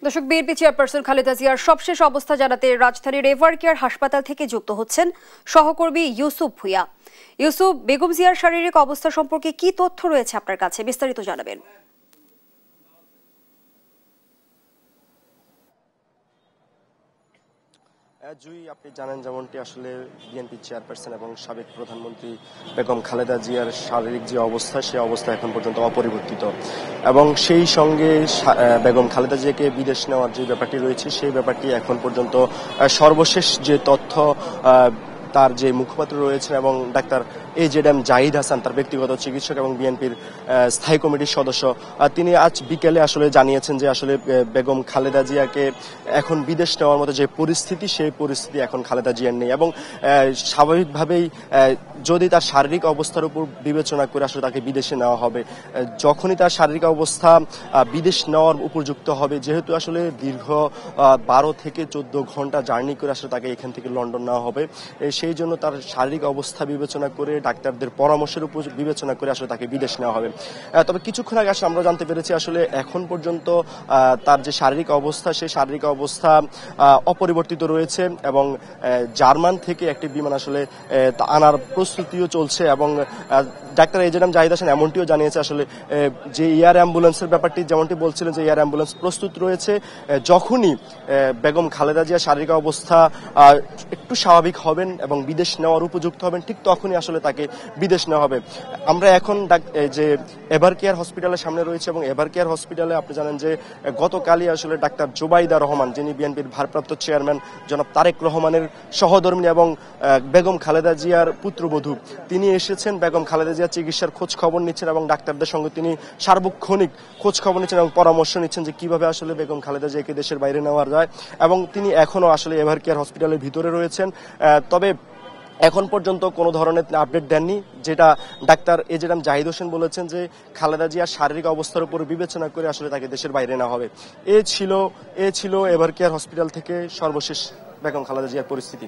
দর্শক, BNP chairperson Khaleda জিয়ার সবশেষ অবস্থা জানাতে রাজধানীর এভারকেয়ার হাসপাতাল থেকে যুক্ত হচ্ছেন সহকর্মী ইউসুফ ভুঁইয়া। ইউসুফ, বেগম জিয়ার শারীরিক অবস্থা সম্পর্কে কি তথ্য রয়েছে আপনার কাছে, বিস্তারিত জানাবেন। জুই, আপনি জানেন যেমনটি আসলে বিএনপি চেয়ারপারসন এবং সাবেক প্রধানমন্ত্রী বেগম খালেদা জিয়ার শারীরিক যে অবস্থা, সেই অবস্থা এখন পর্যন্ত অপরিবর্তিত এবং সেই সঙ্গে বেগম খালেদা জিয়াকে বিদেশ নেওয়ার যে ব্যাপারটি রয়েছে, সেই ব্যাপারটি এখন পর্যন্ত সর্বশেষ যে তথ্য তার যে মুখপাত্র রয়েছেন এবং ডাক্তার AJM জাহিদ হাসান, তার ব্যক্তিগত চিকিৎসক এবং বিএনপির স্থায়ী কমিটির সদস্য, তিনি আজ বিকেলে আসলে জানিয়েছেন যে আসলে বেগম খালেদা জিয়াকে এখন বিদেশ নেওয়ার মতো যে পরিস্থিতি, সেই পরিস্থিতি এখন খালেদা জিয়ার নেই এবং স্বাভাবিকভাবেই যদি তার শারীরিক অবস্থার উপর বিবেচনা করে আসলে তাকে বিদেশে নেওয়া হবে, যখনই তার শারীরিক অবস্থা বিদেশ নেওয়ার উপযুক্ত হবে, যেহেতু আসলে দীর্ঘ 12 থেকে 14 ঘন্টা জার্নি করে আসলে তাকে এখান থেকে লন্ডন নেওয়া হবে, সেই জন্য তার শারীরিক অবস্থা বিবেচনা করে ডাক্তারদের পরামর্শের উপর বিবেচনা করে আসলে তাকে বিদেশ নেওয়া হবে। তবে কিছুক্ষণ আগে আসলে আমরা জানতে পেরেছি আসলে এখন পর্যন্ত তার যে শারীরিক অবস্থা, সেই শারীরিক অবস্থা অপরিবর্তিত রয়েছে এবং জার্মান থেকে একটি বিমান আসলে আনার প্রস্তুতিও চলছে এবং ডাক্তার AJM জাহিদ হাসান এমনটিও জানিয়েছে আসলে যে এয়ার অ্যাম্বুলেন্সের ব্যাপারটি যেমনটি বলছিলেন যে এয়ার অ্যাম্বুলেন্স প্রস্তুত রয়েছে, যখনই বেগম খালেদা জিয়ার শারীরিক অবস্থা একটু স্বাভাবিক হবেন এবং বিদেশ নেওয়ার উপযুক্ত হবেন, ঠিক তখনই আসলে তাকে বিদেশ নেওয়া হবে। আমরা এখন যে এভারকেয়ার হসপিটালের সামনে রয়েছে এবং এভারকেয়ার হসপিটালে আপনি জানেন যে গতকালই আসলে ডাক্তার জুবাইদা রহমান, যিনি বিএনপির ভারপ্রাপ্ত চেয়ারম্যান জনাব তারেক রহমানের সহধর্মিণী এবং বেগম খালেদা জিয়ার পুত্রবধূ, তিনি এসেছেন বেগম খালেদা জিয়ার চিকিৎসার খোঁজ খবর নিচ্ছেন এবং ডাক্তারদের সঙ্গে তিনি সার্বক্ষণিক খোঁজ খবর নিচ্ছেন এবং পরামর্শ নিচ্ছেন যে কিভাবে আসলে বেগম খালেদা জিয়াকে দেশের বাইরে নেওয়া যায় এবং তিনি এখনো আসলে এভারকেয়ার হসপিটালের ভিতরে রয়েছেন। তবে এখন পর্যন্ত কোনো ধরনের আপডেট দেননি, যেটা ডাক্তার AJM জাহিদ হোসেন বলেছেন যে খালেদা জিয়ার শারীরিক অবস্থার উপর বিবেচনা করে আসলে তাকে দেশের বাইরে নেওয়া হবে। এ ছিল এভারকেয়ার হসপিটাল থেকে সর্বশেষ বেগম খালেদা জিয়ার পরিস্থিতি।